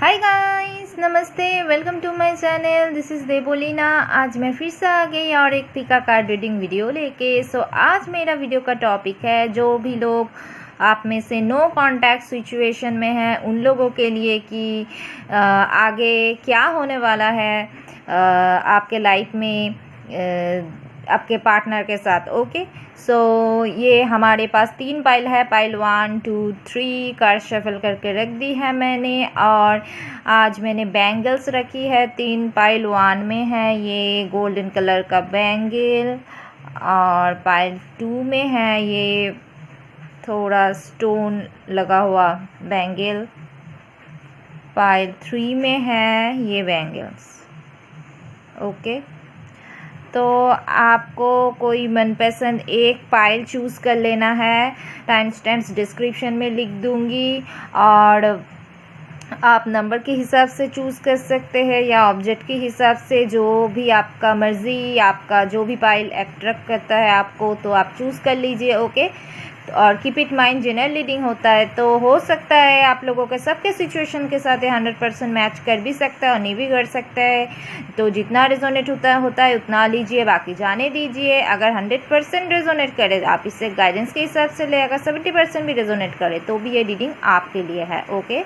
हाय guys, नमस्ते, welcome to my channel. This is Debolina. आज मैं फिर से आ गई और एक पिका कार्ड रीडिंग वीडियो लेके। आज मेरा वीडियो का टॉपिक है जो भी लोग आप में से नो कांटेक्ट सिचुएशन में हैं उन लोगों के लिए कि आगे क्या होने वाला है आपके लाइफ में आपके पार्टनर के साथ। ओके, ये हमारे पास 3 पाइल है। पाइल 1, 2, 3 कार्ड शफल करके रख दी है मैंने। और आज मैंने बैंगल्स रखी है। 3 पाइल 1 में है ये गोल्डन कलर का बैंगल, और पाइल 2 में है ये थोड़ा स्टोन लगा हुआ बैंगल। पाइल 3 में है ये बैंगल्स। ओके, तो आपको कोई मनपसंद एक पाइल चूज़ कर लेना है। टाइम स्टैम्प्स डिस्क्रिप्शन में लिख दूंगी, और आप नंबर के हिसाब से चूज़ कर सकते हैं या ऑब्जेक्ट के हिसाब से, जो भी आपका मर्ज़ी, आपका जो भी पाइल अट्रैक्ट करता है आपको, तो आप चूज़ कर लीजिए। ओके, और keep it mind general reading होता है, तो हो सकता है आप लोगों के सबके सिचुएशन के साथ 100% मैच कर भी सकता है और नहीं भी कर सकता है। तो जितना रेजोनेट होता है उतना लीजिए, बाकी जाने दीजिए। अगर 100% रेजोनेट करे आप इससे गाइडेंस के हिसाब से ले, अगर 70% भी रेजोनेट करे तो भी ये रीडिंग आपके लिए है। ओके,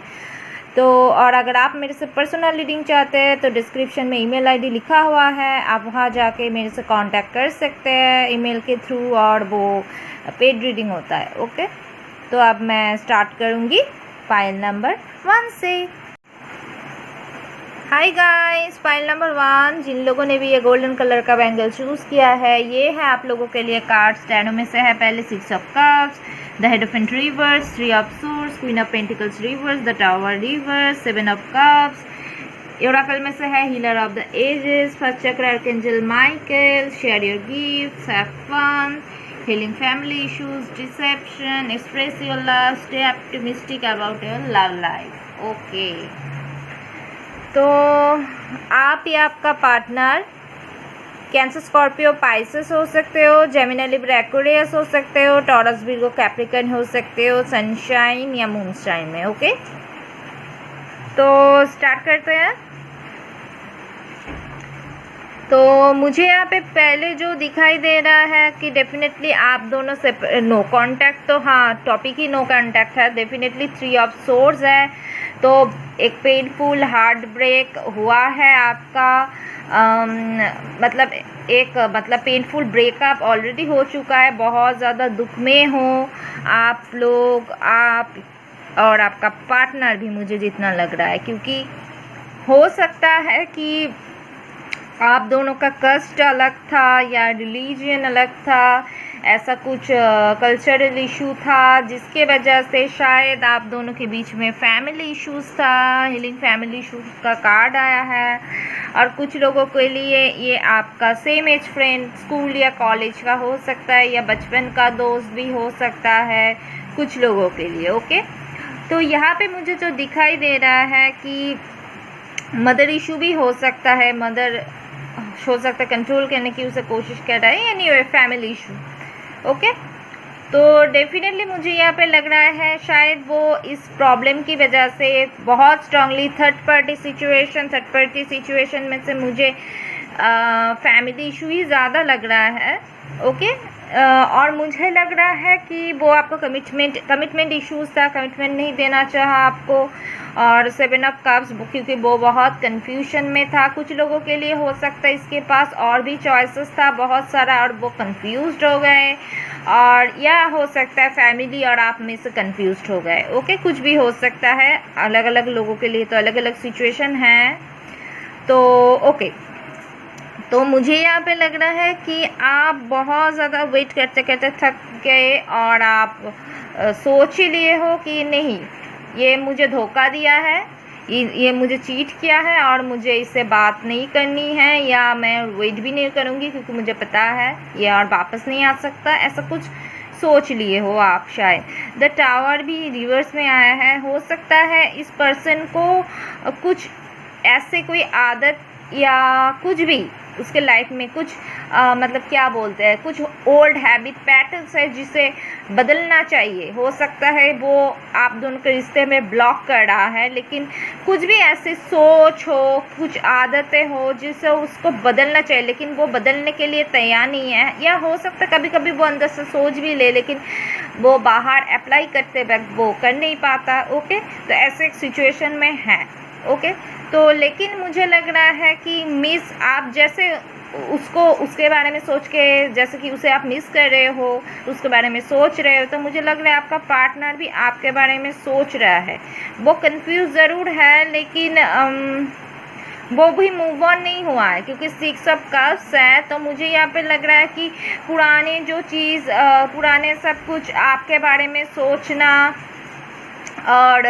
तो और अगर आप मेरे से पर्सनल रीडिंग चाहते हैं तो डिस्क्रिप्शन में ईमेल आईडी लिखा हुआ है, आप वहाँ जाके मेरे से कांटेक्ट कर सकते हैं ईमेल के थ्रू, और वो पेड रीडिंग होता है। ओके, तो अब मैं स्टार्ट करूँगी फाइल नंबर 1 से। हाय गाइस, फाइल नंबर 1, जिन लोगों ने भी ये गोल्डन कलर का बैंगल चूज़ किया है, ये है आप लोगों के लिए कार्ड स्टैंडो में से है। पहले 6 of cups, the hierophant reversed, 3 of swords, queen of pentacles reversed, the tower reversed, 7 of cups. Oracle में से है healer of the ages, first chakra archangel Michael, share your gifts, have fun, healing family issues, deception, express your love, stay optimistic about your love life। Okay, तो आप या आपका partner cancer, Scorpio, Pisces हो सकते हो, जेमिनी, लिब्रा, एक्वेरियस हो सकते हो, टॉरस, विर्गो, कैप्रिकॉर्न हो सकते हो, सनशाइन या मूनशाइन में। ओके, तो स्टार्ट करते हैं। तो मुझे यहाँ पे पहले जो दिखाई दे रहा है कि डेफिनेटली आप दोनों से नो कांटेक्ट, तो हाँ, टॉपिक ही नो कांटेक्ट है। डेफिनेटली 3 ऑफ सोर्ड्स है, तो एक पेनफुल हार्ट ब्रेक हुआ है आपका। मतलब पेनफुल ब्रेकअप ऑलरेडी हो चुका है, बहुत ज़्यादा दुख में हो आप लोग, आप और आपका पार्टनर भी, मुझे जितना लग रहा है, क्योंकि हो सकता है कि आप दोनों का कस्ट अलग था या रिलीजन अलग था, ऐसा कुछ कल्चरल इशू था जिसके वजह से शायद आप दोनों के बीच में फैमिली इश्यूज था। हीलिंग फैमिली इश्यूज का कार्ड आया है, और कुछ लोगों के लिए ये आपका सेम एज फ्रेंड, स्कूल या कॉलेज का हो सकता है, या बचपन का दोस्त भी हो सकता है कुछ लोगों के लिए। ओके, तो यहाँ पे मुझे जो दिखाई दे रहा है कि मदर इशू भी हो सकता है, मदर हो सकता है कंट्रोल करने की उसे कोशिश कर रहा है, यानी फैमिली इशू। ओके, तो डेफिनेटली मुझे यहाँ पे लग रहा है शायद वो इस प्रॉब्लम की वजह से बहुत स्ट्रांगली थर्ड पार्टी सिचुएशन में से मुझे फैमिली इशू ही ज़्यादा लग रहा है। ओके, और मुझे लग रहा है कि वो आपको कमिटमेंट इश्यूज था, कमिटमेंट नहीं देना चाहा आपको। और 7 ऑफ कप्स, क्योंकि वो बहुत कंफ्यूजन में था। कुछ लोगों के लिए हो सकता है इसके पास और भी चॉइसेस था बहुत सारा, और वो कंफ्यूज्ड हो गए, और या हो सकता है फैमिली और आप में से कंफ्यूज्ड हो गए। ओके, कुछ भी हो सकता है, अलग अलग लोगों के लिए तो अलग अलग सिचुएशन है। तो ओके, तो मुझे यहाँ पे लग रहा है कि आप बहुत ज़्यादा वेट करते करते थक गए, और आप सोच ही लिए हो कि नहीं, ये मुझे धोखा दिया है, ये मुझे चीट किया है, और मुझे इससे बात नहीं करनी है, या मैं वेट भी नहीं करूँगी क्योंकि मुझे पता है ये और वापस नहीं आ सकता। ऐसा कुछ सोच लिए हो आप शायद। द टावर भी रिवर्स में आया है। हो सकता है इस पर्सन को कुछ ऐसे कोई आदत या कुछ भी उसके लाइफ में कुछ मतलब क्या बोलते हैं, कुछ ओल्ड हैबिट पैटर्न्स है जिसे बदलना चाहिए। हो सकता है वो आप दोनों के रिश्ते में ब्लॉक कर रहा है, लेकिन कुछ भी ऐसी सोच हो, कुछ आदतें हो जिसे उसको बदलना चाहिए, लेकिन वो बदलने के लिए तैयार नहीं है। या हो सकता है कभी कभी वो अंदर से सोच भी ले, लेकिन वो बाहर अप्लाई करते वक्त वो कर नहीं पाता। ओके, तो ऐसे एक सिचुएशन में है। ओके, तो लेकिन मुझे लग रहा है कि मिस आप जैसे उसको उसके बारे में सोच के, जैसे कि उसे आप मिस कर रहे हो, उसके बारे में सोच रहे हो, तो मुझे लग रहा है आपका पार्टनर भी आपके बारे में सोच रहा है। वो कंफ्यूज ज़रूर है, लेकिन वो भी मूव ऑन नहीं हुआ है, क्योंकि 6 ऑफ कप्स है। तो मुझे यहाँ पे लग रहा है कि पुराने जो चीज़ पुराने सब कुछ आपके बारे में सोचना, और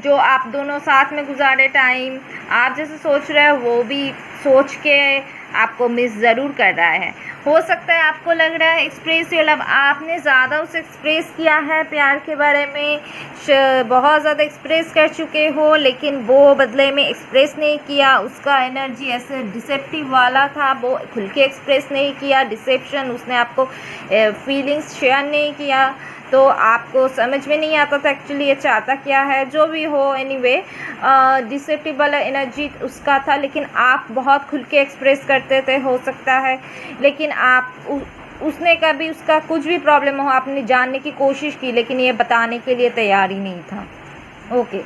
जो आप दोनों साथ में गुजारे टाइम आप जैसे सोच रहे हो, वो भी सोच के आपको मिस ज़रूर कर रहा है। हो सकता है आपको लग रहा है एक्सप्रेस योर लव, आपने ज़्यादा उसे एक्सप्रेस किया है प्यार के बारे में, बहुत ज़्यादा एक्सप्रेस कर चुके हो, लेकिन वो बदले में एक्सप्रेस नहीं किया। उसका एनर्जी ऐसे डिसेप्टिव वाला था, वो खुल के एक्सप्रेस नहीं किया, डिसेप्शन, उसने आपको फीलिंग्स शेयर नहीं किया, तो आपको समझ में नहीं आता था एक्चुअली ये चाहता क्या है। जो भी हो, एनीवे डिसेप्टिव वाला एनर्जी उसका था, लेकिन आप बहुत खुल के एक्सप्रेस करते थे, हो सकता है। लेकिन आप उसने कभी उसका कुछ भी प्रॉब्लम हो, आपने जानने की कोशिश की, लेकिन ये बताने के लिए तैयार ही नहीं था। ओके,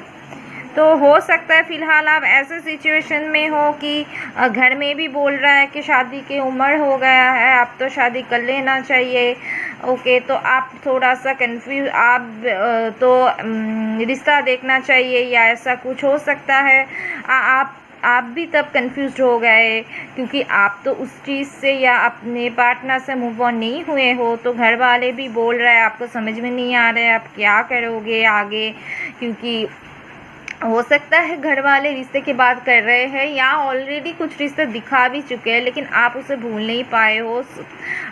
तो हो सकता है फ़िलहाल आप ऐसे सिचुएशन में हो कि घर में भी बोल रहा है कि शादी की उम्र हो गया है, आप तो शादी कर लेना चाहिए। ओके, तो आप थोड़ा सा कंफ्यूज, आप तो रिश्ता देखना चाहिए या ऐसा कुछ हो सकता है। आप भी तब कंफ्यूज हो गए, क्योंकि आप तो उस चीज़ से या अपने पार्टनर से मूव ऑन नहीं हुए हो। तो घर वाले भी बोल रहे हैं, आपको समझ में नहीं आ रहा है आप क्या करोगे आगे, क्योंकि हो सकता है घर वाले रिश्ते की बात कर रहे हैं या ऑलरेडी कुछ रिश्ते दिखा भी चुके हैं, लेकिन आप उसे भूल नहीं पाए हो।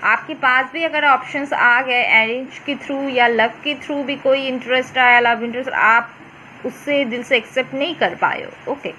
आपके पास भी अगर ऑप्शंस आ गए, अरेंज के थ्रू या लव के थ्रू भी कोई इंटरेस्ट आया, लव इंटरेस्ट, आप उससे दिल से एक्सेप्ट नहीं कर पाए हो। ओके,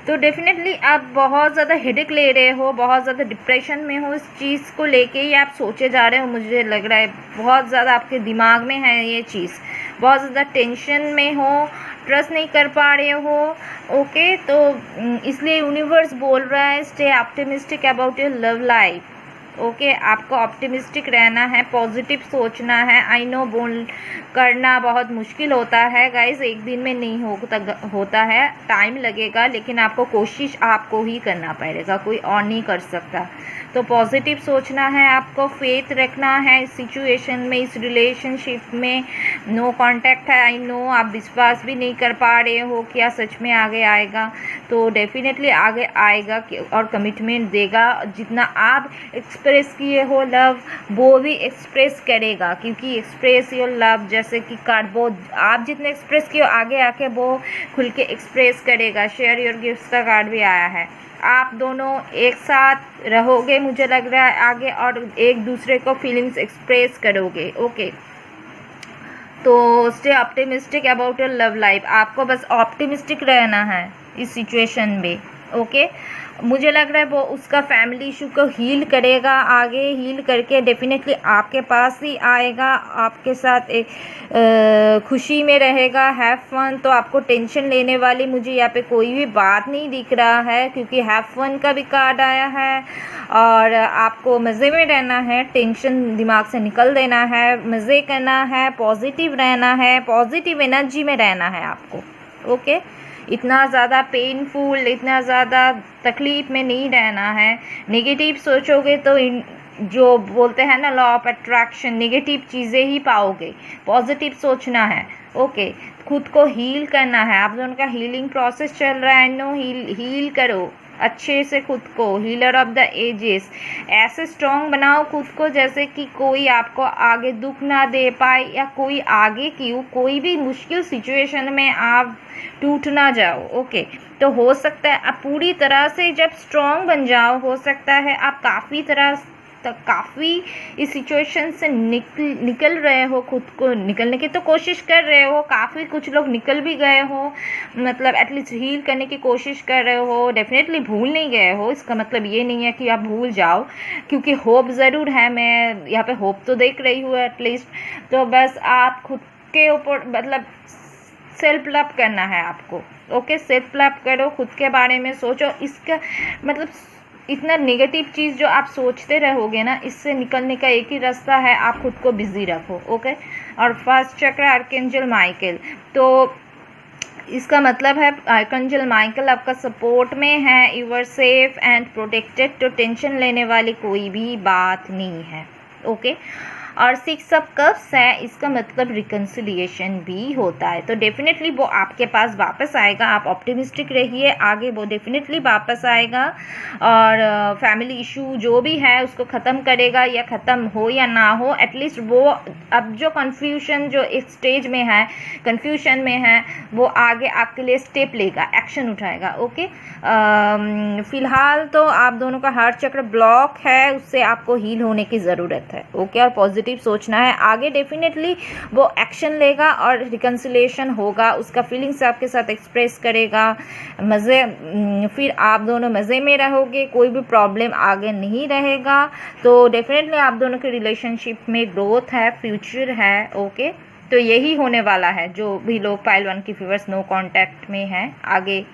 तो डेफिनेटली आप बहुत ज़्यादा हेडेक ले रहे हो, बहुत ज़्यादा डिप्रेशन में हो इस चीज़ को लेके, ही आप सोचे जा रहे हो। मुझे लग रहा है बहुत ज़्यादा आपके दिमाग में है ये चीज़, बहुत ज़्यादा टेंशन में हो, ट्रस्ट नहीं कर पा रहे हो। ओके, तो इसलिए यूनिवर्स बोल रहा है stay optimistic about your love life. Okay, आपको ऑप्टिमिस्टिक रहना है, पॉजिटिव सोचना है। आई नो बोल करना बहुत मुश्किल होता है गाइज, एक दिन में नहीं होता है, टाइम लगेगा, लेकिन आपको कोशिश आपको ही करना पड़ेगा, कोई और नहीं कर सकता। तो पॉजिटिव सोचना है, आपको फेथ रखना है इस सिचुएशन में, इस रिलेशनशिप में। नो कांटेक्ट है, आई नो आप विश्वास भी नहीं कर पा रहे हो क्या सच में आगे आएगा, तो डेफिनेटली आगे आएगा और कमिटमेंट देगा। जितना आप एक्सप्रेस किए हो लव, वो भी एक्सप्रेस करेगा, क्योंकि एक्सप्रेस योर लव जैसे कि कार्ड, वो आप जितने एक्सप्रेस किए आगे आके वो खुल के एक्सप्रेस करेगा। शेयर योर गिफ्ट्स का कार्ड भी आया है। आप दोनों एक साथ रहोगे मुझे लग रहा है आगे, और एक दूसरे को फीलिंग्स एक्सप्रेस करोगे। ओके, तो stay optimistic about your love life, आपको बस ऑप्टिमिस्टिक रहना है इस सिचुएशन में। ओके, मुझे लग रहा है वो उसका फैमिली इशू को हील करेगा, आगे हील करके डेफिनेटली आपके पास ही आएगा, आपके साथ एक खुशी में रहेगा, हैव फन। तो आपको टेंशन लेने वाली मुझे यहाँ पे कोई भी बात नहीं दिख रहा है, क्योंकि हैव फन का भी कार्ड आया है, और आपको मज़े में रहना है, टेंशन दिमाग से निकल देना है, मज़े करना है, पॉजिटिव रहना है, पॉजिटिव एनर्जी में रहना है आपको। ओके, इतना ज़्यादा पेनफुल, इतना ज़्यादा तकलीफ़ में नहीं रहना है। नेगेटिव सोचोगे तो जो बोलते हैं ना लॉ ऑफ अट्रैक्शन, नेगेटिव चीज़ें ही पाओगे। पॉजिटिव सोचना है। ओके, खुद को हील करना है, आप दोनों का हीलिंग प्रोसेस चल रहा है। नो हील करो अच्छे से खुद को, हीलर ऑफ द एजेस। ऐसे स्ट्रॉन्ग बनाओ खुद को जैसे कि कोई आपको आगे दुख ना दे पाए, या कोई आगे क्यों कोई भी मुश्किल सिचुएशन में आप टूट ना जाओ। ओके, तो हो सकता है आप पूरी तरह से जब स्ट्रॉन्ग बन जाओ, हो सकता है आप काफ़ी तरह काफ़ी इस सिचुएशन से निकल रहे हो, खुद को निकलने की तो कोशिश कर रहे हो, काफ़ी कुछ लोग निकल भी गए हो, मतलब एटलीस्ट हील करने की कोशिश कर रहे हो, डेफिनेटली भूल नहीं गए हो। इसका मतलब ये नहीं है कि आप भूल जाओ, क्योंकि होप ज़रूर है, मैं यहाँ पे होप तो देख रही हूँ एटलीस्ट। तो बस आप खुद के ऊपर मतलब सेल्फ लव करना है आपको, ओके। सेल्फ लव करो, खुद के बारे में सोचो। इसका मतलब इतना नेगेटिव चीज़ जो आप सोचते रहोगे ना, इससे निकलने का एक ही रास्ता है, आप खुद को बिजी रखो, ओके। और फर्स्ट चक्र आर्कएंजल माइकल, तो इसका मतलब है आर्कएंजल माइकल आपका सपोर्ट में है, you are safe and protected, तो टेंशन लेने वाली कोई भी बात नहीं है, ओके। और 6 ऑफ कप्स है, इसका मतलब रिकन्सिलिएशन भी होता है, तो डेफिनेटली वो आपके पास वापस आएगा। आप ऑप्टिमिस्टिक रहिए, आगे वो डेफिनेटली वापस आएगा और फैमिली इशू जो भी है उसको ख़त्म करेगा, या ख़त्म हो या ना हो, एटलीस्ट वो अब जो कन्फ्यूजन जो एक स्टेज में है, कन्फ्यूजन में है, वो आगे आपके लिए स्टेप लेगा, एक्शन उठाएगा, ओके। फिलहाल तो आप दोनों का हार्ट चक्र ब्लॉक है, उससे आपको हील होने की ज़रूरत है, ओके। और पॉजिटिव सोचना है, आगे डेफिनेटली वो एक्शन लेगा और रिकन्सिलेशन होगा, उसका फीलिंग्स आपके साथ एक्सप्रेस करेगा, मज़े, फिर आप दोनों मज़े में रहोगे, कोई भी प्रॉब्लम आगे नहीं रहेगा। तो डेफिनेटली आप दोनों के रिलेशनशिप में ग्रोथ है, फ्यूचर है, ओके। तो यही होने वाला है, जो भी लोग पाइल 1 की व्यूअर्स नो कांटेक्ट में हैं, आगे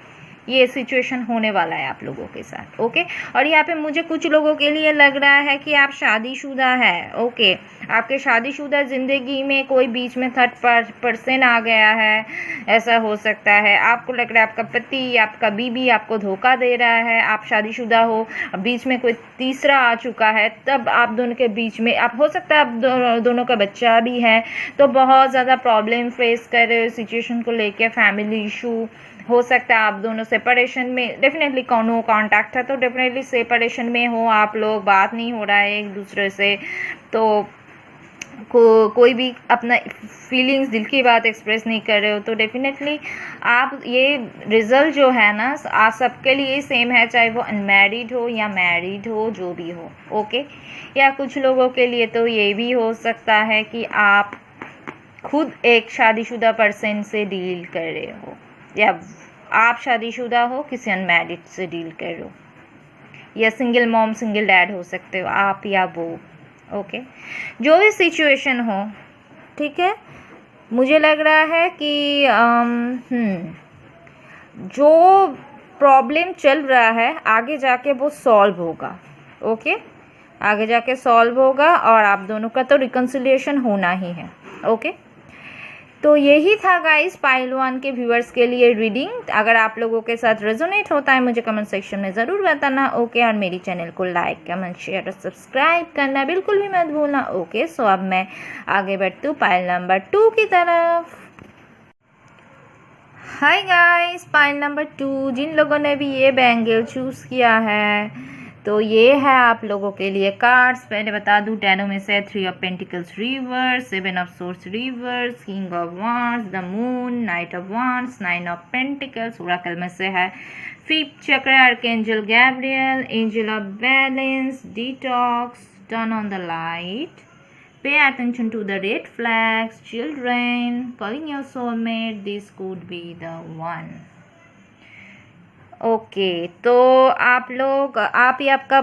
ये सिचुएशन होने वाला है आप लोगों के साथ, ओके। और यहाँ पे मुझे कुछ लोगों के लिए लग रहा है कि आप शादीशुदा है, ओके। आपके शादीशुदा ज़िंदगी में कोई बीच में थर्ड पर्सन आ गया है, ऐसा हो सकता है। आपको लग रहा है आपका पति, आपका बीवी आपको धोखा दे रहा है, आप शादीशुदा हो, बीच में कोई तीसरा आ चुका है, तब आप दोनों के बीच में आप हो सकता है आप दोनों का बच्चा भी है, तो बहुत ज़्यादा प्रॉब्लम फेस कर रहे हो सिचुएशन को लेकर, फैमिली इशू हो सकता है, आप दोनों सेपरेशन में, डेफिनेटली नो कांटेक्ट है, तो डेफिनेटली सेपरेशन में हो आप लोग, बात नहीं हो रहा है एक दूसरे से, तो कोई भी अपना फीलिंग्स, दिल की बात एक्सप्रेस नहीं कर रहे हो, तो डेफिनेटली आप ये रिजल्ट जो है ना आप सबके लिए सेम है, चाहे वो अनमैरिड हो या मैरिड हो, जो भी हो, ओके। या कुछ लोगों के लिए तो ये भी हो सकता है कि आप खुद एक शादीशुदा पर्सन से डील कर रहे हो, या आप शादीशुदा हो किसी अनमैरिड से डील कर रहे हो, या सिंगल मॉम सिंगल डैड हो सकते हो आप या वो, ओके। जो भी सिचुएशन हो, ठीक है। मुझे लग रहा है कि जो प्रॉब्लम चल रहा है आगे जाके वो सॉल्व होगा, ओके। आगे जाके सॉल्व होगा और आप दोनों का तो रिकन्सिलिएशन होना ही है, ओके। तो यही था गाइस पाइल 1 के व्यूअर्स के लिए रीडिंग। अगर आप लोगों के साथ रेजोनेट होता है मुझे कमेंट सेक्शन में ज़रूर बताना, ओके। और मेरी चैनल को लाइक कमेंट शेयर और सब्सक्राइब करना बिल्कुल भी मत भूलना, ओके। सो अब मैं आगे बढ़ती हूँ पाइल नंबर 2 की तरफ। हाय गाइस, पाइल नंबर 2, जिन लोगों ने भी ये बैंगल चूज़ किया है तो ये है आप लोगों के लिए कार्ड्स। पहले बता दूं, टैरो में से 3 of pentacles reverse, 7 of source reverse, king of wands, the moon, night of wands, 9 of pentacles. Oracle में से है 5th चक्र archangel Gabriel, angel of balance, detox, turn on the light, pay attention to the red flags, children, calling your soulmate, this could be the one. Okay, तो आप लोग, आप या आपका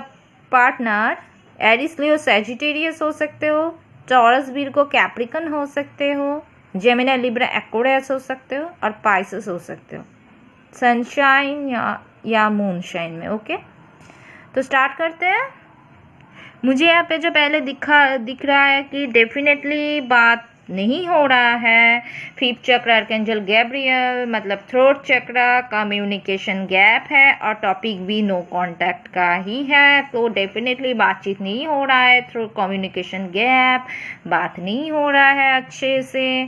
पार्टनर एरिस लियो सैजिटेरियस हो सकते हो, टॉरस विर्गो कैप्रिकन हो सकते हो, जेमिनी लिब्रा एक्वेरियस हो सकते हो, और पाइसेस हो सकते हो, सनशाइन या मूनशाइन में, ओके। तो स्टार्ट करते हैं। मुझे यहाँ पे जो पहले दिख रहा है कि डेफिनेटली बात नहीं हो रहा है। 5th चक्र आर्कएंजल गैब्रियल मतलब थ्रोट चक्र, कम्युनिकेशन गैप है और टॉपिक भी नो कांटेक्ट का ही है, तो डेफिनेटली बातचीत नहीं हो रहा है, थ्रू कम्युनिकेशन गैप, बात नहीं हो रहा है अच्छे से।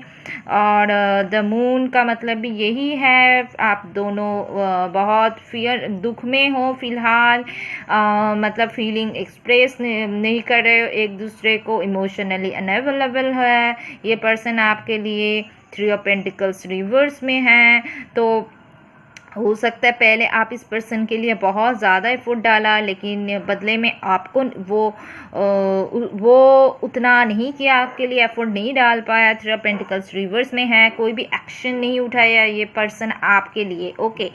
और द मून का मतलब भी यही है, आप दोनों बहुत दुख में हो फिलहाल, मतलब फीलिंग एक्सप्रेस नहीं कर रहे हो एक दूसरे को, इमोशनली अनअवेलेबल है ये पर्सन आपके लिए। 3 ऑफ पेंटिकल्स रिवर्स में है, तो हो सकता है पहले आप इस पर्सन के लिए बहुत ज़्यादा एफर्ट डाला, लेकिन बदले में आपको वो उतना नहीं किया, आपके लिए एफर्ट नहीं डाल पाया। 3 ऑफ पेंटिकल्स रिवर्स में है, कोई भी एक्शन नहीं उठाया ये पर्सन आपके लिए। ओके,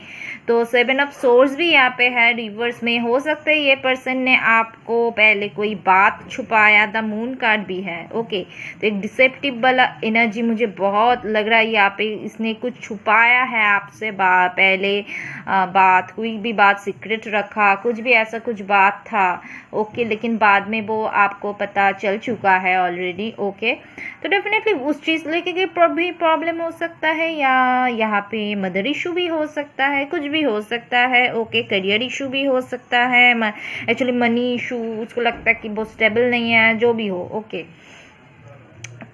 तो 7 ऑफ सोर्ड्स भी यहाँ पे है रिवर्स में। हो सकता है ये पर्सन ने आपको पहले कोई बात छुपाया, द मून कार्ड भी है। ओके, तो एक डिसेप्टिव वाला एनर्जी मुझे बहुत लग रहा है यहाँ पे। इसने कुछ छुपाया है आपसे पहले बात, कोई भी बात सीक्रेट रखा, कुछ भी ऐसा कुछ बात था। ओके, लेकिन बाद में वो आपको पता चल चुका है ऑलरेडी। ओके, तो डेफिनेटली उस चीज़ लेके भी प्रॉब्लम हो सकता है, या यहाँ पे मदर इशू भी हो सकता है, कुछ भी हो सकता है। ओके, करियर इशू भी हो सकता है, एक्चुअली मनी इशू, उसको लगता है कि वो स्टेबल नहीं है, जो भी हो। ओके,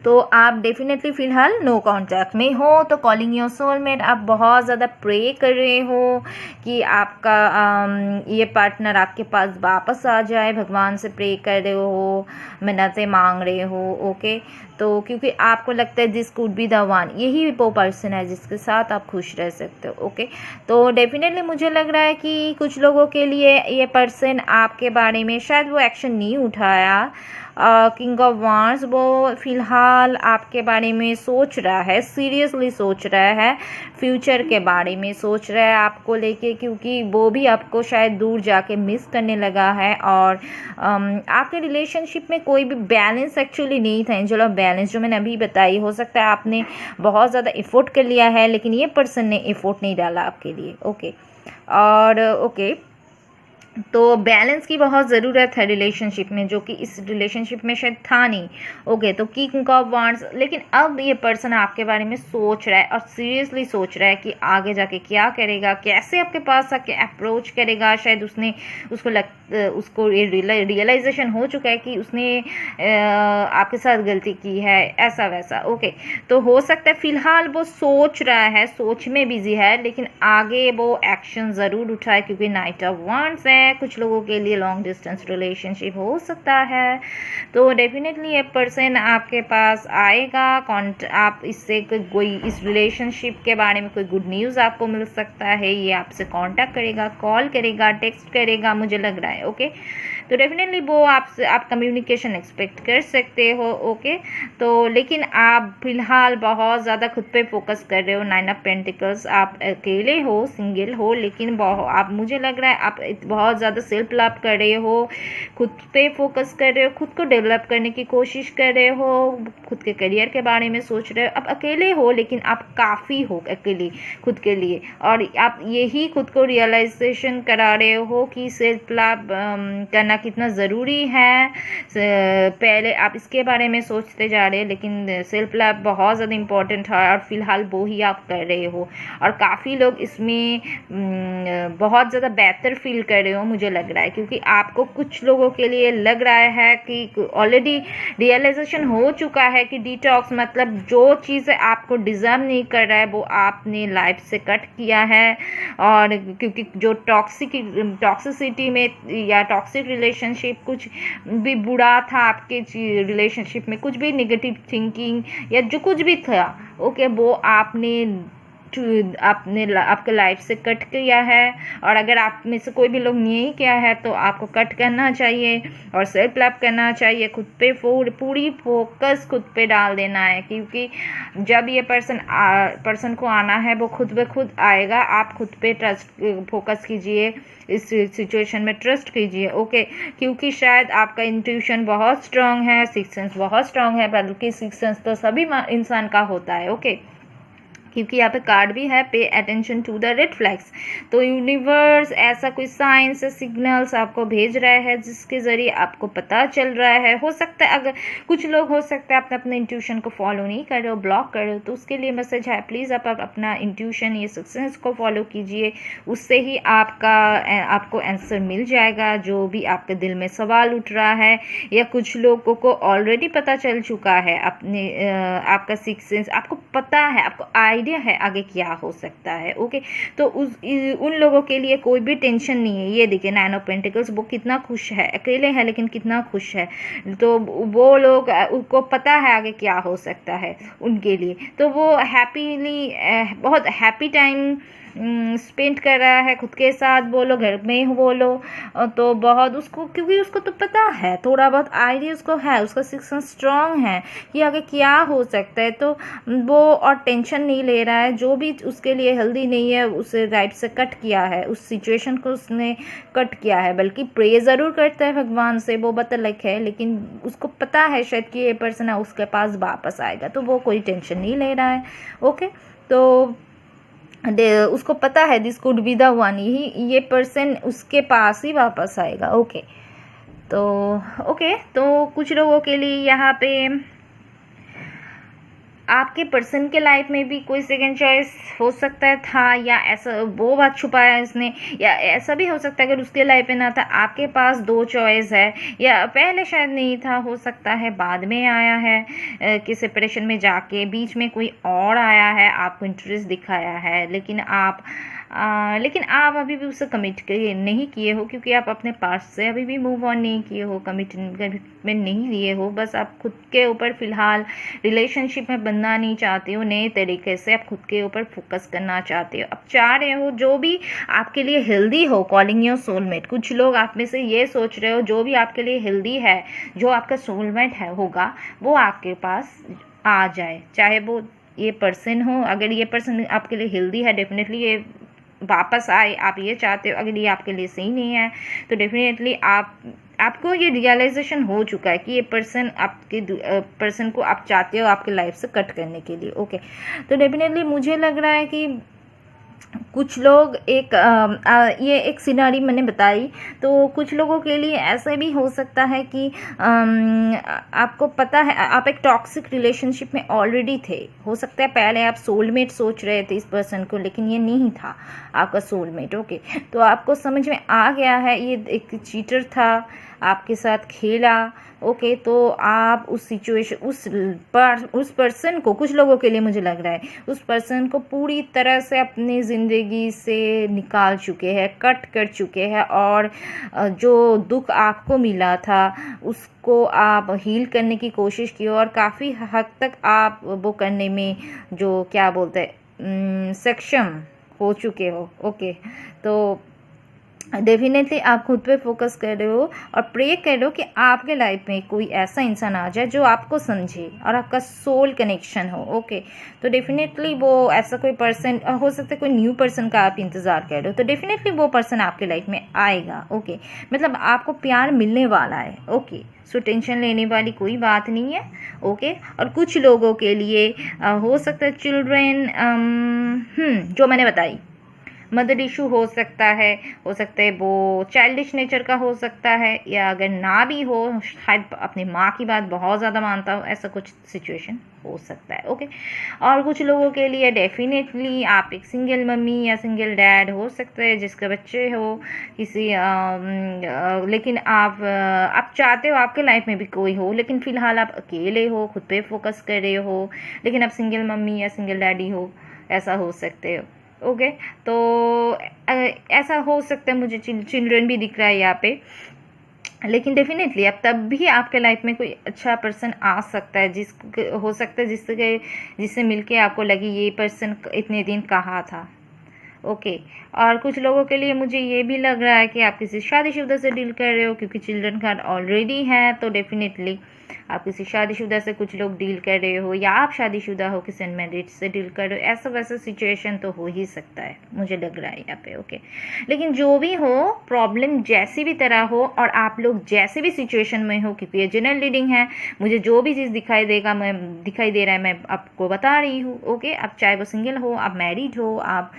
तो आप डेफिनेटली फ़िलहाल नो कांटेक्ट में हो, तो कॉलिंग योर सोलमेट, आप बहुत ज़्यादा प्रे कर रहे हो कि आपका ये पार्टनर आपके पास वापस आ जाए, भगवान से प्रे कर रहे हो, मिन्नतें मांग रहे हो। ओके, तो क्योंकि आपको लगता है this could be the one, यही वो पर्सन है जिसके साथ आप खुश रह सकते हो। ओके, तो डेफिनेटली मुझे लग रहा है कि कुछ लोगों के लिए ये पर्सन आपके बारे में शायद वो एक्शन नहीं उठाया। किंग ऑफ वांड्स, वो फिलहाल आपके बारे में सोच रहा है, सीरियसली सोच रहा है, फ्यूचर के बारे में सोच रहा है आपको लेके, क्योंकि वो भी आपको शायद दूर जाके मिस करने लगा है। और आपके रिलेशनशिप में कोई भी बैलेंस एक्चुअली नहीं था। एंजल ऑफ बैलेंस जो मैंने अभी बताई, हो सकता है आपने बहुत ज़्यादा एफोर्ट कर लिया है, लेकिन ये पर्सन ने एफोर्ट नहीं डाला आपके लिए। ओके, और ओके, तो बैलेंस की बहुत ज़रूरत है रिलेशनशिप में, जो कि इस रिलेशनशिप में शायद था नहीं। ओके, तो किंग ऑफ वांड्स, लेकिन अब ये पर्सन आपके बारे में सोच रहा है और सीरियसली सोच रहा है कि आगे जाके क्या करेगा, कैसे आपके पास आके अप्रोच करेगा। शायद उसको रियलाइजेशन हो चुका है कि उसने आपके साथ गलती की है, ऐसा वैसा। ओके, तो हो सकता है फिलहाल वो सोच रहा है, सोच में बिजी है, लेकिन आगे वो एक्शन ज़रूर उठाए, क्योंकि नाइट ऑफ वांड्स है। कुछ लोगों के लिए लॉन्ग डिस्टेंस रिलेशनशिप हो सकता है, तो डेफिनेटली ये पर्सन आपके पास आएगा। आप इससे कोई इस रिलेशनशिप के बारे में कोई गुड न्यूज़ आपको मिल सकता है। ये आपसे कांटेक्ट करेगा, कॉल करेगा, टेक्स्ट करेगा, मुझे लग रहा है। ओके, तो डेफिनेटली वो आपसे आप कम्युनिकेशन एक्सपेक्ट कर सकते हो। ओके, तो लेकिन आप फिलहाल बहुत ज़्यादा खुद पे फोकस कर रहे हो। 9 ऑफ पेंटिकल्स, आप अकेले हो, सिंगल हो, लेकिन आप, मुझे लग रहा है आप बहुत ज़्यादा सेल्फ लव कर रहे हो, खुद पे फोकस कर रहे हो, खुद को डेवलप करने की कोशिश कर रहे हो, खुद के करियर के बारे में सोच रहे हो। आप अकेले हो, लेकिन आप काफ़ी हो अकेले खुद के लिए, और आप यही खुद को रियलाइजेशन करा रहे हो कि सेल्फ लव करना कितना ज़रूरी है। पहले आप इसके बारे में सोचते जा रहे हैं, लेकिन सेल्फ लव बहुत ज़्यादा इम्पोर्टेंट है, और फिलहाल वो ही आप कर रहे हो। और काफ़ी लोग इसमें बहुत ज़्यादा बेहतर फील कर रहे हो, मुझे लग रहा है, क्योंकि आपको कुछ लोगों के लिए लग रहा है कि ऑलरेडी रियलाइजेशन हो चुका है कि डिटॉक्स मतलब जो चीज़ें आपको डिज़र्व नहीं कर रहा है वो आपने लाइफ से कट किया है। और क्योंकि जो टॉक्सिसिटी में या टॉक्सिक रिलेशनशिप, कुछ भी बुरा था आपके रिलेशनशिप में, कुछ भी नेगेटिव थिंकिंग या जो कुछ भी था, ओके, वो आपके लाइफ से कट किया है। और अगर आप में से कोई भी लोग नहीं किया है तो आपको कट करना चाहिए और सेल्फ लव करना चाहिए। खुद पे पूरी फोकस खुद पे डाल देना है, क्योंकि जब ये पर्सन को आना है वो खुद ब खुद आएगा। आप खुद पे फोकस कीजिए, इस सिचुएशन में ट्रस्ट कीजिए। ओके, क्योंकि शायद आपका इंट्यूशन बहुत स्ट्रांग है, सिक्स सेंस बहुत स्ट्रांग है, बल्कि सिक्स सेंस तो सभी इंसान का होता है। ओके, क्योंकि यहाँ पे कार्ड भी है, pay attention to the red flags. तो यूनिवर्स ऐसा कोई साइंस या सिग्नल्स आपको भेज रहा है जिसके ज़रिए आपको पता चल रहा है। हो सकता है अगर कुछ लोग, हो सकता है आप अपने इंट्यूशन को फॉलो नहीं कर रहे हो, ब्लॉक कर रहे हो, तो उसके लिए मैसेज है, प्लीज़ आप अपना इंट्यूशन, ये सक्सेस को फॉलो कीजिए, उससे ही आपको आंसर मिल जाएगा जो भी आपके दिल में सवाल उठ रहा है। या कुछ लोगों को ऑलरेडी पता चल चुका है, आपका सिक्स सेंस, आपको पता है, आपको आइडिया है आगे क्या हो सकता है। ओके, तो उन लोगों के लिए कोई भी टेंशन नहीं है। ये देखिए 9 ऑफ पेंटिकल्स, वो कितना खुश है, अकेले है लेकिन कितना खुश है। तो वो लोग उनको पता है आगे क्या हो सकता है उनके लिए, तो वो हैप्पीली बहुत हैप्पी टाइम स्पेंड कर रहा है खुद के साथ, बोलो घर में हो बोलो, तो बहुत उसको, क्योंकि उसको तो पता है, थोड़ा बहुत आइडिया उसको है, उसका सिक्स सेंस स्ट्रांग है कि आगे क्या हो सकता है। तो वो और टेंशन नहीं ले रहा है, जो भी उसके लिए हेल्दी नहीं है उसे राइट से कट किया है, उस सिचुएशन को उसने कट किया है। बल्कि प्रे ज़रूर करता है भगवान से, वो बात अलग है, लेकिन उसको पता है शायद कि ये पर्सन है उसके पास वापस आएगा, तो वो कोई टेंशन नहीं ले रहा है। ओके, तो उसको पता है this could be the one, ये पर्सन उसके पास ही वापस आएगा। ओके, तो कुछ लोगों के लिए यहाँ पे आपके पर्सन के लाइफ में भी कोई सेकंड चॉइस हो सकता है था, या ऐसा वो बात छुपाया इसने, या ऐसा भी हो सकता है अगर उसके लाइफ में ना था, आपके पास 2 चॉइस है, या पहले शायद नहीं था, हो सकता है बाद में आया है कि सेपरेशन में जाके बीच में कोई और आया है, आपको इंटरेस्ट दिखाया है, लेकिन आप अभी भी उससे कमिट नहीं किए हो, क्योंकि आप अपने पास से अभी भी मूव ऑन नहीं किए हो, कमिटमेंट नहीं लिए हो। बस आप खुद के ऊपर फ़िलहाल रिलेशनशिप में बनना नहीं चाहते हो, नए तरीके से आप खुद के ऊपर फोकस करना चाहते हो। आप चाह रहे हो जो भी आपके लिए हेल्दी हो, कॉलिंग योर सोलमेट। कुछ लोग आप में से ये सोच रहे हो जो भी आपके लिए हेल्दी है, जो आपका सोलमेट है होगा, वो आपके पास आ जाए, चाहे वो ये पर्सन हो। अगर ये पर्सन आपके लिए हेल्दी है, डेफिनेटली ये वापस आए, आप ये चाहते हो। अगर ये आपके लिए सही नहीं है तो डेफिनेटली आपको ये रियलाइजेशन हो चुका है कि ये पर्सन आपके पर्सन को आप चाहते हो आपके लाइफ से कट करने के लिए। ओके, तो डेफिनेटली मुझे लग रहा है कि कुछ लोग ये एक सिनारी मैंने बताई, तो कुछ लोगों के लिए ऐसा भी हो सकता है कि आपको पता है आप एक टॉक्सिक रिलेशनशिप में ऑलरेडी थे। हो सकता है पहले आप सोलमेट सोच रहे थे इस पर्सन को, लेकिन ये नहीं था आपका सोलमेट। ओके, तो आपको समझ में आ गया है ये एक चीटर था, आपके साथ खेला। ओके, तो आप उस सिचुएशन उस पर्सन को, कुछ लोगों के लिए मुझे लग रहा है उस पर्सन को पूरी तरह से अपनी ज़िंदगी से निकाल चुके हैं, कट कर चुके हैं, और जो दुख आपको मिला था उसको आप हील करने की कोशिश की, और काफ़ी हद तक आप वो करने में जो क्या बोलते हैं सक्षम हो चुके हो। ओके, तो डेफिनेटली आप खुद पे फोकस कर रहे हो और प्रे कर रहे हो कि आपके लाइफ में कोई ऐसा इंसान आ जाए जो आपको समझे और आपका सोल कनेक्शन हो। ओके, तो डेफिनेटली वो ऐसा कोई पर्सन हो सकता है, कोई न्यू पर्सन का आप इंतज़ार कर रहे हो, तो डेफिनेटली वो पर्सन आपके लाइफ में आएगा। ओके, मतलब आपको प्यार मिलने वाला है। ओके, सो टेंशन लेने वाली कोई बात नहीं है। ओके, और कुछ लोगों के लिए हो सकता है चिल्ड्रेन, जो मैंने बताई, मदर इशू हो सकता है वो चाइल्डिश नेचर का हो सकता है, या अगर ना भी हो शायद अपनी माँ की बात बहुत ज़्यादा मानता हो, ऐसा कुछ सिचुएशन हो सकता है। ओके, और कुछ लोगों के लिए डेफिनेटली आप एक सिंगल मम्मी या सिंगल डैड हो सकते हैं जिसके बच्चे हो किसी लेकिन आप चाहते हो आपके लाइफ में भी कोई हो, लेकिन फ़िलहाल आप अकेले हो, खुद पे फोकस कर रहे हो, लेकिन आप सिंगल मम्मी या सिंगल डैडी हो, ऐसा हो सकते हो। ओके, तो ऐसा हो सकता है। मुझे चिल्ड्रन भी दिख रहा है यहाँ पे, लेकिन डेफिनेटली अब तब भी आपके लाइफ में कोई अच्छा पर्सन आ सकता है, हो सकता है जिससे मिलके आपको लगे ये पर्सन इतने दिन कहाँ था। ओके, और कुछ लोगों के लिए मुझे ये भी लग रहा है कि आप किसी शादीशुदा से डील कर रहे हो, क्योंकि चिल्ड्रन कार्ड ऑलरेडी है, तो डेफिनेटली आप किसी शादीशुदा से कुछ लोग डील कर रहे हो, या आप शादीशुदा हो किसी अनमैरिड से डील कर रहे हो। ऐसा वैसा सिचुएशन तो हो ही सकता है, मुझे लग रहा है यहाँ पे। ओके, लेकिन जो भी हो, प्रॉब्लम जैसी भी तरह हो और आप लोग जैसे भी सिचुएशन में हो, क्योंकि ये जनरल रीडिंग है, मुझे जो भी चीज़ दिखाई दे रहा है मैं आपको बता रही हूँ। ओके, आप चाहे वो सिंगल हो, आप मैरिड हो, आप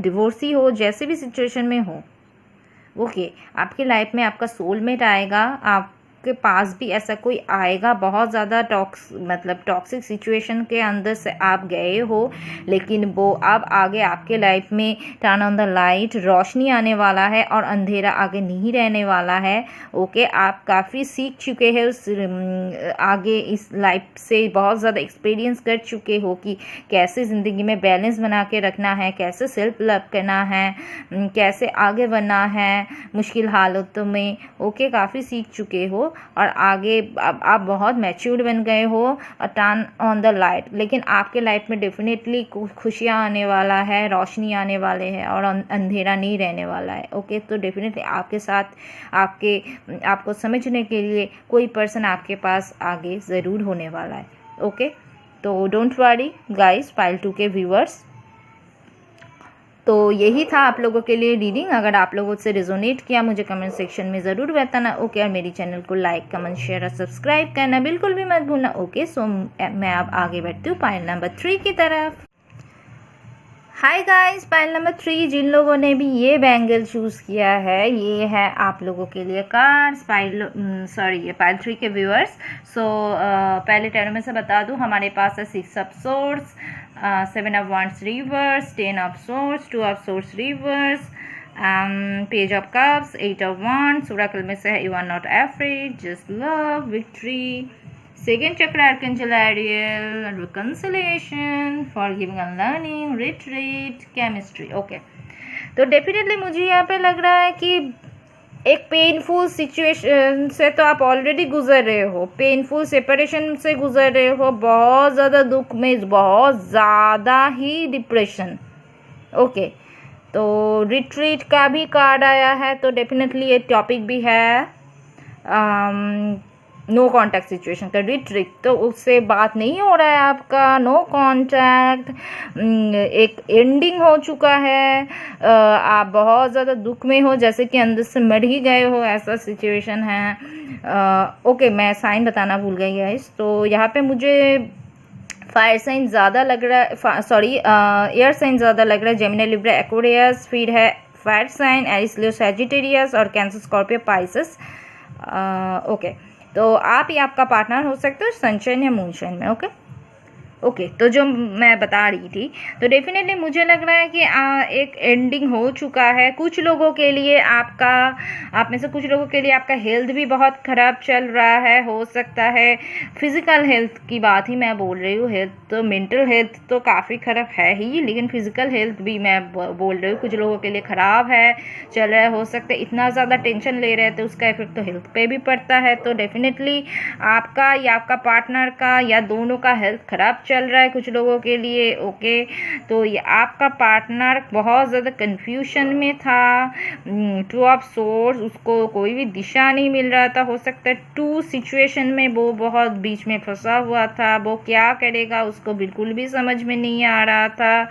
डिवोर्सी हो, जैसे भी सिचुएशन में हो, ओके, आपकी लाइफ में आपका सोलमेट आएगा, आप आपके पास भी ऐसा कोई आएगा, बहुत ज़्यादा टॉक्सिक सिचुएशन के अंदर से आप गए हो, लेकिन वो अब आगे आपके लाइफ में टर्न ऑन द लाइट, रोशनी आने वाला है और अंधेरा आगे नहीं रहने वाला है। ओके, आप काफ़ी सीख चुके हैं उस आगे इस लाइफ से, बहुत ज़्यादा एक्सपीरियंस कर चुके हो कि कैसे ज़िंदगी में बैलेंस बना के रखना है, कैसे सेल्फ लव करना है, कैसे आगे बढ़ना है मुश्किल हालातों में। ओके, काफ़ी सीख चुके हो और आगे अब आप बहुत मैच्योर्ड बन गए हो, टर्न ऑन द लाइट। लेकिन आपके लाइफ में डेफिनेटली खुशियाँ आने वाला है, रोशनी आने वाले हैं और अंधेरा नहीं रहने वाला है। ओके, तो डेफिनेटली आपके साथ आपको समझने के लिए कोई पर्सन आपके पास आगे ज़रूर होने वाला है। ओके, तो डोंट वरी गाइस, पाइल 2 के व्यूअर्स। तो यही था आप लोगों के लिए रीडिंग। अगर आप लोगों से रिजोनेट किया मुझे कमेंट सेक्शन में ज़रूर बताना। ओके, और मेरी चैनल को लाइक, कमेंट, शेयर और सब्सक्राइब करना बिल्कुल भी मत भूलना। ओके, सो मैं अब आगे बढ़ती हूँ पाइल नंबर 3 की तरफ। हाय गाइस, पाइल नंबर 3 जिन लोगों ने भी ये बैंगल चूज़ किया है, ये है आप लोगों के लिए कार्ड्स ये पाइल 3 के व्यूअर्स। सो पहले टैरो में से बता दूँ, हमारे पास है 6 of swords, 7 of wands reversed, 10 of swords, 2 of swords reversed, page of cups, 8 of wands. Oracle में से है you are not afraid, just love, victory, second chakra archangel Ariel, reconciliation, forgiving and learning, retreat, chemistry. Okay, तो definitely मुझे यहाँ पे लग रहा है कि एक पेनफुल सिचुएशन से तो आप ऑलरेडी गुजर रहे हो, पेनफुल सेपरेशन से गुजर रहे हो, बहुत ज़्यादा दुख में, बहुत ज़्यादा ही डिप्रेशन। ओके, तो रिट्रीट का भी कार्ड आया है, तो डेफिनेटली ये टॉपिक भी है नो कॉन्टैक्ट सिचुएशन का, रिट्रीट, तो उससे बात नहीं हो रहा है आपका, नो कॉन्टैक्ट, एक एंडिंग हो चुका है, आप बहुत ज़्यादा दुख में हो, जैसे कि अंदर से मर ही गए हो, ऐसा सिचुएशन है। ओके, मैं साइन बताना भूल गई गाइस। तो यहाँ पे मुझे फायर साइन ज़्यादा लग रहा है, एयर साइन ज़्यादा लग रहा है, जेमिनी, लिब्रा, एक्वेरियस, फिर है फायर साइन एरिस, लियो, सैजिटेरियस और कैंसर, स्कॉर्पियो, पाइसेस। ओके, तो आप ही आपका पार्टनर हो सकते हो सनशाइन या मूनशाइन में। ओके, तो जो मैं बता रही थी, तो डेफिनेटली मुझे लग रहा है कि एक एंडिंग हो चुका है। कुछ लोगों के लिए आप में से कुछ लोगों के लिए आपका हेल्थ भी बहुत ख़राब चल रहा है, हो सकता है फिज़िकल हेल्थ की बात ही मैं बोल रही हूँ, हेल्थ तो मेंटल हेल्थ तो काफ़ी ख़राब है ही, लेकिन फिज़िकल हेल्थ भी मैं बोल रही हूँ कुछ लोगों के लिए ख़राब है, चल रहा है। हो सकता है इतना ज़्यादा टेंशन ले रहे थे, उसका इफेक्ट तो हेल्थ पे भी पड़ता है। तो डेफिनेटली आपका या आपका पार्टनर का या दोनों का हेल्थ ख़राब चल रहा है कुछ लोगों के लिए। ओके, तो ये आपका पार्टनर बहुत ज़्यादा कंफ्यूजन में था, 2 ऑफ सोर्ड्स, उसको कोई भी दिशा नहीं मिल रहा था। हो सकता है 2 सिचुएशन में वो बहुत बीच में फंसा हुआ था, वो क्या करेगा उसको बिल्कुल भी समझ में नहीं आ रहा था।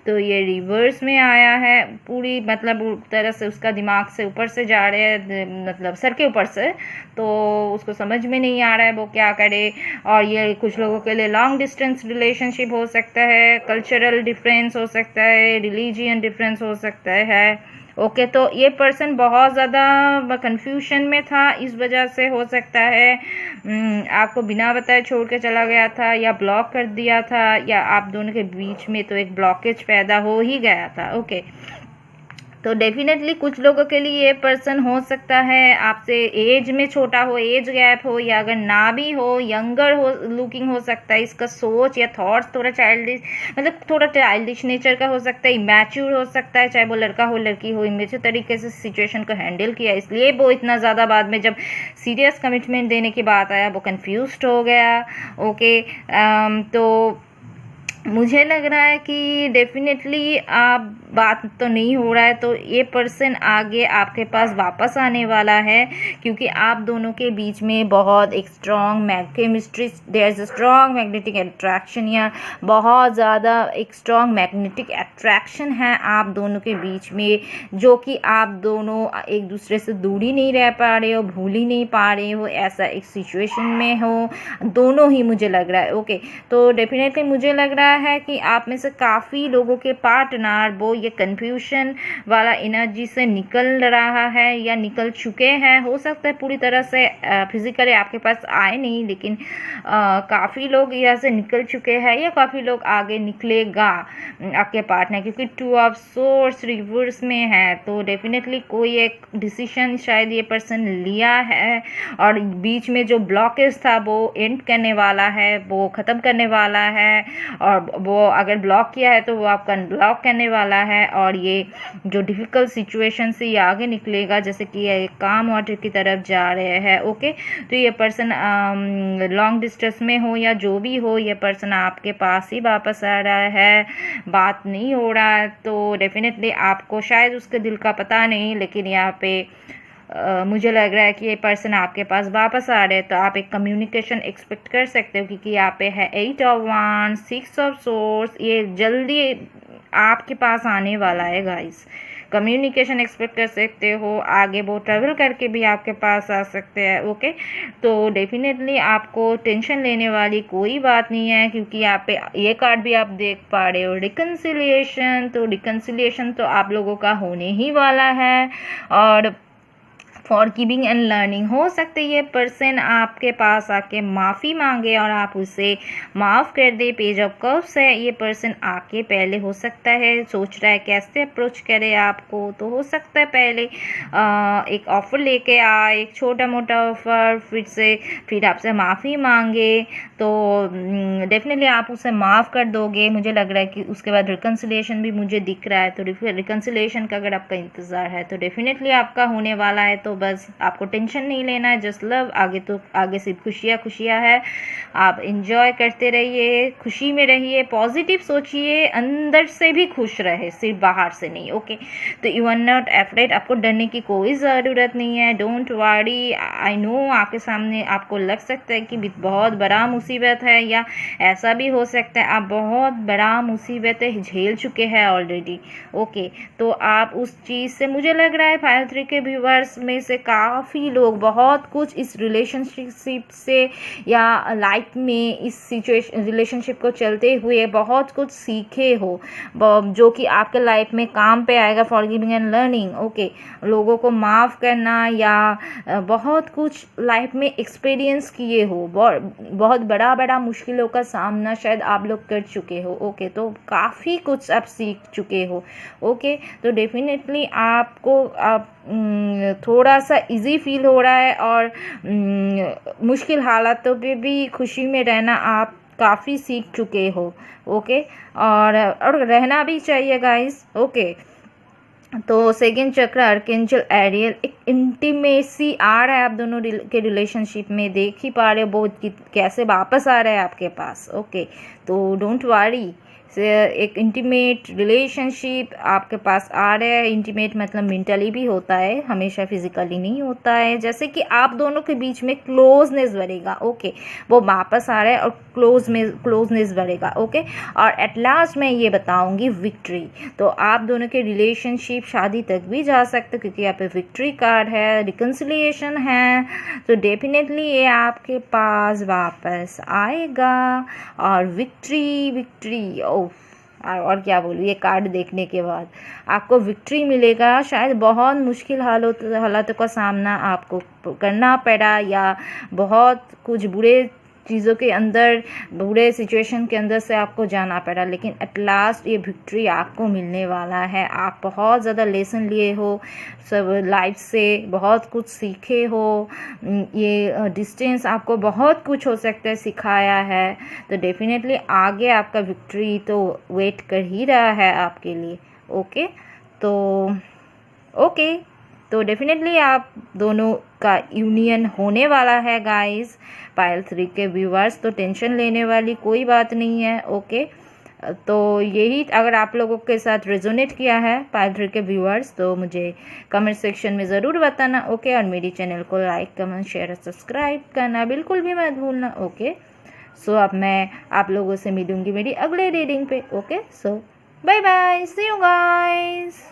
तो ये रिवर्स में आया है, पूरी मतलब तरह से उसका दिमाग से ऊपर से जा रहे हैं, मतलब सर के ऊपर से, तो उसको समझ में नहीं आ रहा है वो क्या करे। और ये कुछ लोगों के लिए लॉन्ग डिस्टेंस रिलेशनशिप हो सकता है, कल्चरल डिफरेंस हो सकता है, रिलीजियन डिफरेंस हो सकता है। ओके, तो ये पर्सन बहुत ज़्यादा कंफ्यूजन में था, इस वजह से हो सकता है आपको बिना बताए छोड़ के चला गया था या ब्लॉक कर दिया था, या आप दोनों के बीच में तो एक ब्लॉकेज पैदा हो ही गया था। ओके, तो डेफिनेटली कुछ लोगों के लिए ये पर्सन हो सकता है आपसे एज में छोटा हो, एज गैप हो, या अगर ना भी हो यंगर हो लुकिंग हो सकता है। इसका सोच या थॉट्स थोड़ा चाइल्डिश, मतलब थोड़ा चाइल्डिश नेचर का हो सकता है, इमैच्योर हो सकता है, चाहे वो लड़का हो लड़की हो, इमैच्योर तरीके से सिचुएशन को हैंडल किया, इसलिए वो इतना ज़्यादा बाद में जब सीरियस कमिटमेंट देने की बात आया वो कन्फ्यूज्ड हो गया। ओके, तो मुझे लग रहा है कि डेफिनेटली आप बात तो नहीं हो रहा है, तो ये पर्सन आगे आपके पास वापस आने वाला है, क्योंकि आप दोनों के बीच में बहुत एक strong chemistry, there is a strong magnetic attraction, या बहुत ज़्यादा एक स्ट्रॉन्ग मैग्नेटिक अट्रैक्शन है आप दोनों के बीच में, जो कि आप दोनों एक दूसरे से दूर ही नहीं रह पा रहे हो, भूल ही नहीं पा रहे हो, ऐसा एक सिचुएशन में हो दोनों ही, मुझे लग रहा है। ओके, तो डेफिनेटली मुझे लग रहा है कि आप में से काफ़ी लोगों के पार्टनर वो ये कन्फ्यूजन वाला एनर्जी से निकल रहा है या निकल चुके हैं। हो सकता है पूरी तरह से फिजिकली आपके पास आए नहीं, लेकिन काफ़ी लोग यहाँ से निकल चुके हैं या काफ़ी लोग आगे निकलेगा आपके पार्टनर, क्योंकि 2 ऑफ सोर्स रिवर्स में है। तो डेफिनेटली कोई एक डिसीजन शायद ये पर्सन लिया है और बीच में जो ब्लॉकेज था वो एंड करने वाला है, वो ख़त्म करने वाला है, और वो अगर ब्लॉक किया है तो वो आपका अनब्लॉक करने वाला है। और ये जो डिफ़िकल्ट सिचुएशन से ये आगे निकलेगा, जैसे कि ये काम वाटर की तरफ जा रहे हैं। ओके, तो ये पर्सन लॉन्ग डिस्टेंस में हो या जो भी हो, ये पर्सन आपके पास ही वापस आ रहा है, बात नहीं हो रहा है। तो डेफिनेटली आपको शायद उसके दिल का पता नहीं, लेकिन यहाँ पे मुझे लग रहा है कि ये पर्सन आपके पास वापस आ रहे हैं। तो आप एक कम्युनिकेशन एक्सपेक्ट कर सकते हो, क्योंकि यहाँ पे है 8 ऑफ वांड्स, 6 ऑफ सोर्स, ये जल्दी आपके पास आने वाला है गाइस। कम्युनिकेशन एक्सपेक्ट कर सकते हो, आगे वो ट्रैवल करके भी आपके पास आ सकते हैं। ओके, तो डेफिनेटली आपको टेंशन लेने वाली कोई बात नहीं है, क्योंकि यहाँ पे ये कार्ड भी आप देख पा रहे हो, रिकन्सिलिएशन। तो रिकन्सिलिएशन तो आप लोगों का होने ही वाला है। और फॉर गिविंग एंड लर्निंग, हो सकते ये पर्सन आपके पास आके माफ़ी मांगे और आप उसे माफ़ कर दे। पेज ऑफ कप्स है, ये पर्सन आके पहले हो सकता है सोच रहा है कैसे अप्रोच करे आपको। तो हो सकता है पहले एक ऑफ़र लेके आए, एक छोटा मोटा ऑफ़र, फिर आपसे माफ़ी मांगे। तो डेफिनेटली आप उसे माफ़ कर दोगे। मुझे लग रहा है कि उसके बाद रिकन्सिलिएशन भी मुझे दिख रहा है। तो रिकन्सिलिएशन का अगर आपका इंतज़ार है तो डेफिनेटली आपका होने वाला है। तो बस आपको टेंशन नहीं लेना है, जस्ट लव। आगे सिर्फ खुशियाँ है। आप एंजॉय करते रहिए, खुशी में रहिए, पॉजिटिव सोचिए, अंदर से भी खुश रहे, सिर्फ बाहर से नहीं। ओके, तो यू आर नॉट अफ्रेड, आपको डरने की कोई ज़रूरत नहीं है। Don't worry. आई नो आपके सामने आपको लग सकता है कि बहुत बड़ा मुसीबत है, या ऐसा भी हो सकता है आप बहुत बड़ा मुसीबत झेल चुके हैं ऑलरेडी। ओके, तो आप उस चीज़ से, मुझे लग रहा है फाइल 3 के व्यूअर्स में से काफ़ी लोग बहुत कुछ इस रिलेशनशिप से या लाइफ में इस रिलेशनशिप को चलते हुए बहुत कुछ सीखे हो, जो कि आपके लाइफ में काम पे आएगा। Forgiving and learning. ओके, लोगों को माफ़ करना, या बहुत कुछ लाइफ में एक्सपीरियंस किए हो, बहुत बड़ा मुश्किलों का सामना शायद आप लोग कर चुके हो। ओके, तो काफ़ी कुछ आप सीख चुके हो। ओके, तो डेफिनेटली आपको थोड़ा सा इजी फील हो रहा है, और मुश्किल हालातों पे भी खुशी में रहना आप काफ़ी सीख चुके हो। ओके, और रहना भी चाहिए गाइस। ओके, तो सेकंड चक्र आर्कएंजल एरियल, एक इंटीमेसी आ रहा है आप दोनों के रिलेशनशिप में। देख ही पा रहे हो वो कैसे वापस आ रहा है आपके पास। ओके, तो डोंट वरी, एक इंटीमेट रिलेशनशिप आपके पास आ रहा है। इंटीमेट मतलब मेंटली भी होता है, हमेशा फिजिकली नहीं होता है। जैसे कि आप दोनों के बीच में क्लोजनेस बढ़ेगा। ओके, वो वापस आ रहा है और क्लोजनेस बढ़ेगा। ओके, और एट लास्ट मैं ये बताऊंगी विक्ट्री। तो आप दोनों के रिलेशनशिप शादी तक भी जा सकते, क्योंकि यहाँ पे विक्ट्री कार्ड है, रिकन्सिलिएशन है। तो डेफिनेटली ये आपके पास वापस आएगा, और विक्ट्री और क्या बोलूँ, ये कार्ड देखने के बाद आपको विक्ट्री मिलेगा। शायद बहुत मुश्किल हालातों का सामना आपको करना पड़ा, या बहुत कुछ बुरे चीज़ों के अंदर, बुरे सिचुएशन के अंदर से आपको जाना पड़ा, लेकिन एट लास्ट ये विक्ट्री आपको मिलने वाला है। आप बहुत ज़्यादा लेसन लिए हो सब लाइफ से, बहुत कुछ सीखे हो। ये डिस्टेंस आपको बहुत कुछ हो सकता है सिखाया है। तो डेफिनेटली आगे आपका विक्ट्री तो वेट कर ही रहा है आपके लिए। ओके, तो डेफिनेटली आप दोनों का यूनियन होने वाला है गाइस। पायल 3 के व्यूअर्स, तो टेंशन लेने वाली कोई बात नहीं है। ओके, तो यही अगर आप लोगों के साथ रेजोनेट किया है पायल 3 के व्यूअर्स, तो मुझे कमेंट सेक्शन में ज़रूर बताना। ओके, और मेरी चैनल को लाइक, कमेंट, शेयर और सब्सक्राइब करना बिल्कुल भी मत भूलना। ओके, सो अब मैं आप लोगों से मिलूंगी मेरी अगले रीडिंग पे। Okay, so bye bye, see you guys.